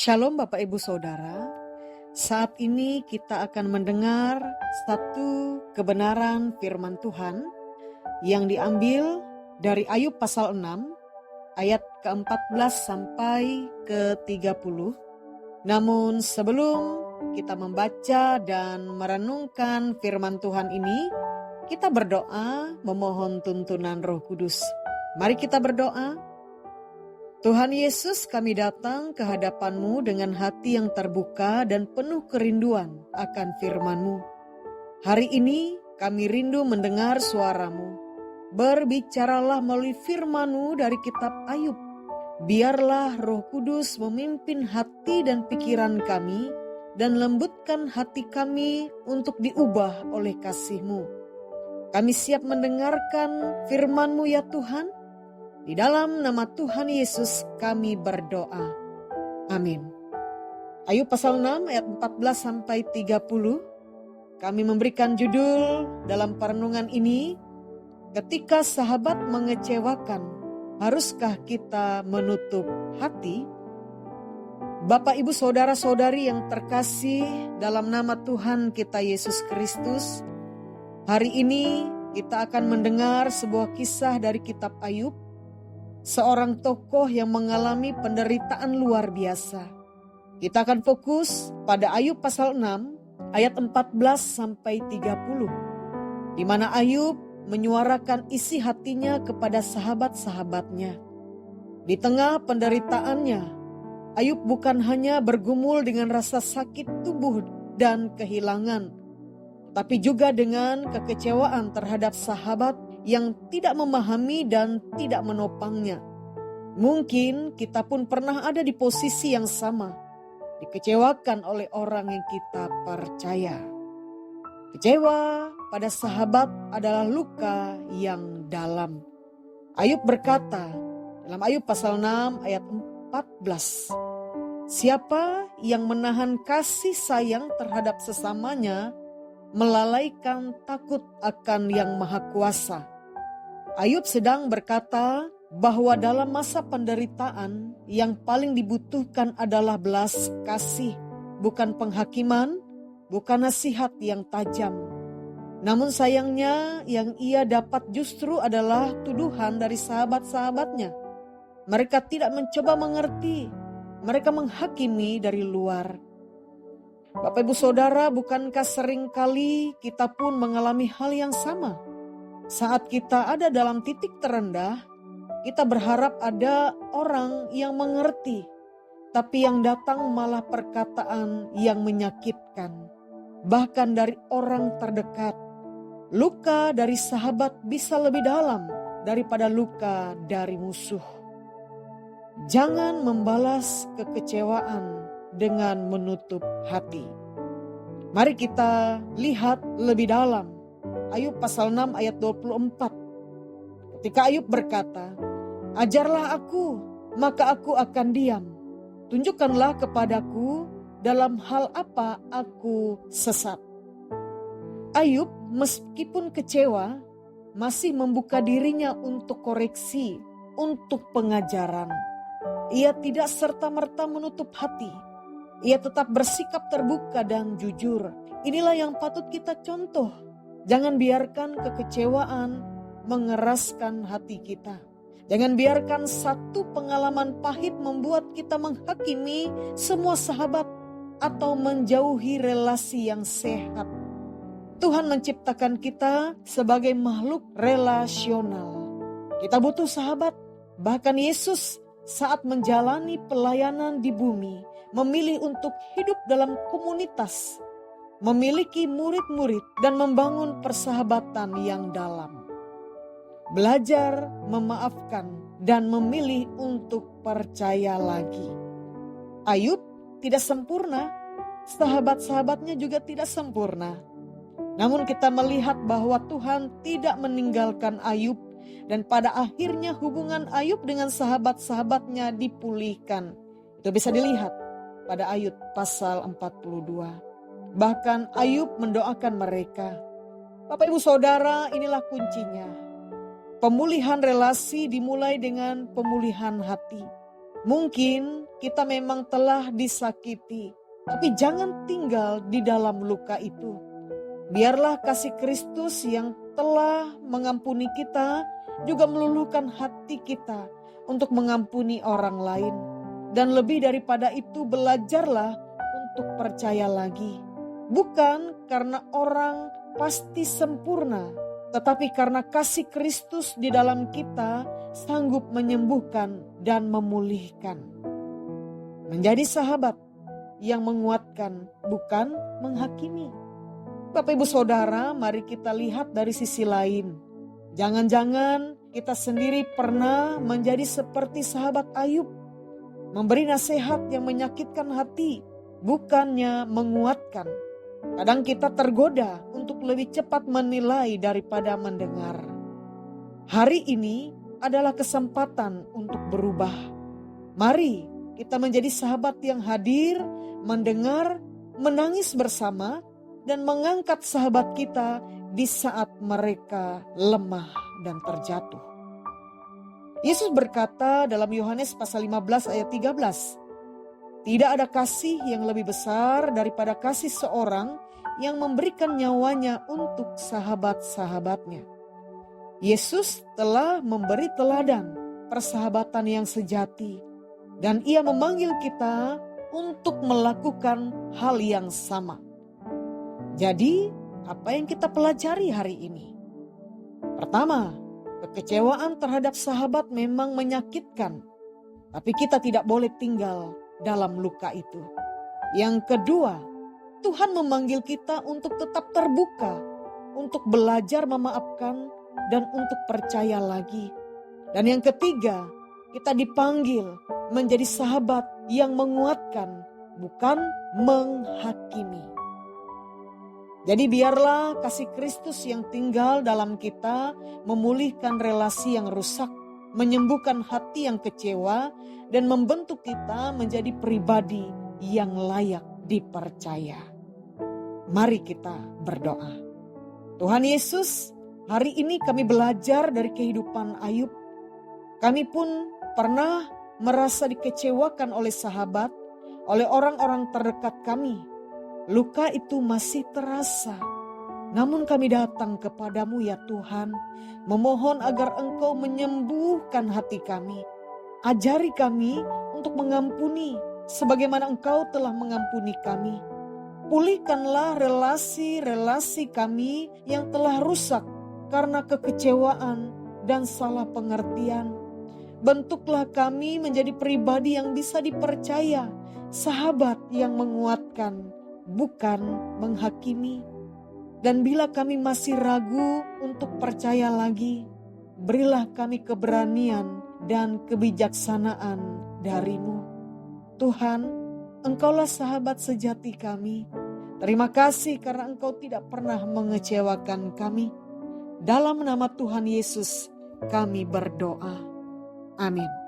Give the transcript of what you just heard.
Shalom Bapak Ibu Saudara, saat ini kita akan mendengar satu kebenaran firman Tuhan yang diambil dari Ayub pasal 6 ayat ke-14 sampai ke-30. Namun sebelum kita membaca dan merenungkan firman Tuhan ini, kita berdoa memohon tuntunan Roh Kudus. Mari kita berdoa. Tuhan Yesus, kami datang ke hadapan-Mu dengan hati yang terbuka dan penuh kerinduan akan firman-Mu. Hari ini kami rindu mendengar suara-Mu. Berbicaralah melalui firman-Mu dari kitab Ayub. Biarlah Roh Kudus memimpin hati dan pikiran kami dan lembutkan hati kami untuk diubah oleh kasih-Mu. Kami siap mendengarkan firman-Mu ya Tuhan. Di dalam nama Tuhan Yesus kami berdoa. Amin. Ayub pasal 6 ayat 14 sampai 30. Kami memberikan judul dalam perenungan ini, ketika sahabat mengecewakan, haruskah kita menutup hati? Bapak Ibu Saudara-saudari yang terkasih dalam nama Tuhan kita Yesus Kristus, hari ini kita akan mendengar sebuah kisah dari kitab Ayub. Seorang tokoh yang mengalami penderitaan luar biasa. Kita akan fokus pada Ayub pasal 6 ayat 14 sampai 30. Di mana Ayub menyuarakan isi hatinya kepada sahabat-sahabatnya. Di tengah penderitaannya, Ayub bukan hanya bergumul dengan rasa sakit tubuh dan kehilangan, tapi juga dengan kekecewaan terhadap sahabat yang tidak memahami dan tidak menopangnya. Mungkin kita pun pernah ada di posisi yang sama, dikecewakan oleh orang yang kita percaya. Kecewa pada sahabat adalah luka yang dalam. Ayub berkata dalam Ayub pasal 6 ayat 14, siapa yang menahan kasih sayang terhadap sesamanya melalaikan takut akan Yang Maha Kuasa. Ayub sedang berkata bahwa dalam masa penderitaan yang paling dibutuhkan adalah belas kasih, bukan penghakiman, bukan nasihat yang tajam. Namun sayangnya yang ia dapat justru adalah tuduhan dari sahabat-sahabatnya. Mereka tidak mencoba mengerti, mereka menghakimi dari luar. Bapak Ibu Saudara, bukankah seringkali kita pun mengalami hal yang sama? Saat kita ada dalam titik terendah, kita berharap ada orang yang mengerti, tapi yang datang malah perkataan yang menyakitkan, bahkan dari orang terdekat. Luka dari sahabat bisa lebih dalam daripada luka dari musuh. Jangan membalas kekecewaan dengan menutup hati. Mari kita lihat lebih dalam Ayub pasal 6 ayat 24. Ketika Ayub berkata, ajarlah aku, maka aku akan diam. Tunjukkanlah kepadaku dalam hal apa aku sesat. Ayub meskipun kecewa, masih membuka dirinya untuk koreksi, untuk pengajaran. Ia tidak serta-merta menutup hati. Ia tetap bersikap terbuka dan jujur. Inilah yang patut kita contoh. Jangan biarkan kekecewaan mengeraskan hati kita. Jangan biarkan satu pengalaman pahit membuat kita menghakimi semua sahabat atau menjauhi relasi yang sehat. Tuhan menciptakan kita sebagai makhluk relasional. Kita butuh sahabat. Bahkan Yesus saat menjalani pelayanan di bumi, memilih untuk hidup dalam komunitas, memiliki murid-murid dan membangun persahabatan yang dalam. Belajar memaafkan dan memilih untuk percaya lagi. Ayub tidak sempurna, sahabat-sahabatnya juga tidak sempurna. Namun kita melihat bahwa Tuhan tidak meninggalkan Ayub dan pada akhirnya hubungan Ayub dengan sahabat-sahabatnya dipulihkan. Itu bisa dilihat pada Ayub pasal 42. Bahkan Ayub mendoakan mereka. Bapak Ibu Saudara, inilah kuncinya. Pemulihan relasi dimulai dengan pemulihan hati. Mungkin kita memang telah disakiti, tapi jangan tinggal di dalam luka itu. Biarlah kasih Kristus yang telah mengampuni kita juga meluluhkan hati kita untuk mengampuni orang lain. Dan lebih daripada itu, belajarlah untuk percaya lagi. Bukan karena orang pasti sempurna, tetapi karena kasih Kristus di dalam kita sanggup menyembuhkan dan memulihkan. Menjadi sahabat yang menguatkan, bukan menghakimi. Bapak Ibu Saudara, mari kita lihat dari sisi lain. Jangan-jangan kita sendiri pernah menjadi seperti sahabat Ayub, memberi nasihat yang menyakitkan hati, bukannya menguatkan. Kadang kita tergoda untuk lebih cepat menilai daripada mendengar. Hari ini adalah kesempatan untuk berubah. Mari kita menjadi sahabat yang hadir, mendengar, menangis bersama, dan mengangkat sahabat kita di saat mereka lemah dan terjatuh. Yesus berkata dalam Yohanes pasal 15 ayat 13, "Tidak ada kasih yang lebih besar daripada kasih seorang yang memberikan nyawanya untuk sahabat-sahabatnya." Yesus telah memberi teladan persahabatan yang sejati, dan Ia memanggil kita untuk melakukan hal yang sama. Jadi, apa yang kita pelajari hari ini? Pertama, kekecewaan terhadap sahabat memang menyakitkan, tapi kita tidak boleh tinggal dalam luka itu. Yang kedua, Tuhan memanggil kita untuk tetap terbuka, untuk belajar memaafkan, dan untuk percaya lagi. Dan yang ketiga, kita dipanggil menjadi sahabat yang menguatkan, bukan menghakimi. Jadi biarlah kasih Kristus yang tinggal dalam kita memulihkan relasi yang rusak, menyembuhkan hati yang kecewa, dan membentuk kita menjadi pribadi yang layak dipercaya. Mari kita berdoa. Tuhan Yesus, hari ini kami belajar dari kehidupan Ayub. Kami pun pernah merasa dikecewakan oleh sahabat, oleh orang-orang terdekat kami. Luka itu masih terasa. Namun kami datang kepadamu ya Tuhan, memohon agar Engkau menyembuhkan hati kami. Ajari kami untuk mengampuni sebagaimana Engkau telah mengampuni kami. Pulihkanlah relasi-relasi kami yang telah rusak karena kekecewaan dan salah pengertian. Bentuklah kami menjadi pribadi yang bisa dipercaya, sahabat yang menguatkan, bukan menghakimi. Dan bila kami masih ragu untuk percaya lagi, berilah kami keberanian dan kebijaksanaan dari-Mu. Tuhan, Engkaulah sahabat sejati kami. Terima kasih karena Engkau tidak pernah mengecewakan kami. Dalam nama Tuhan Yesus kami berdoa. Amin.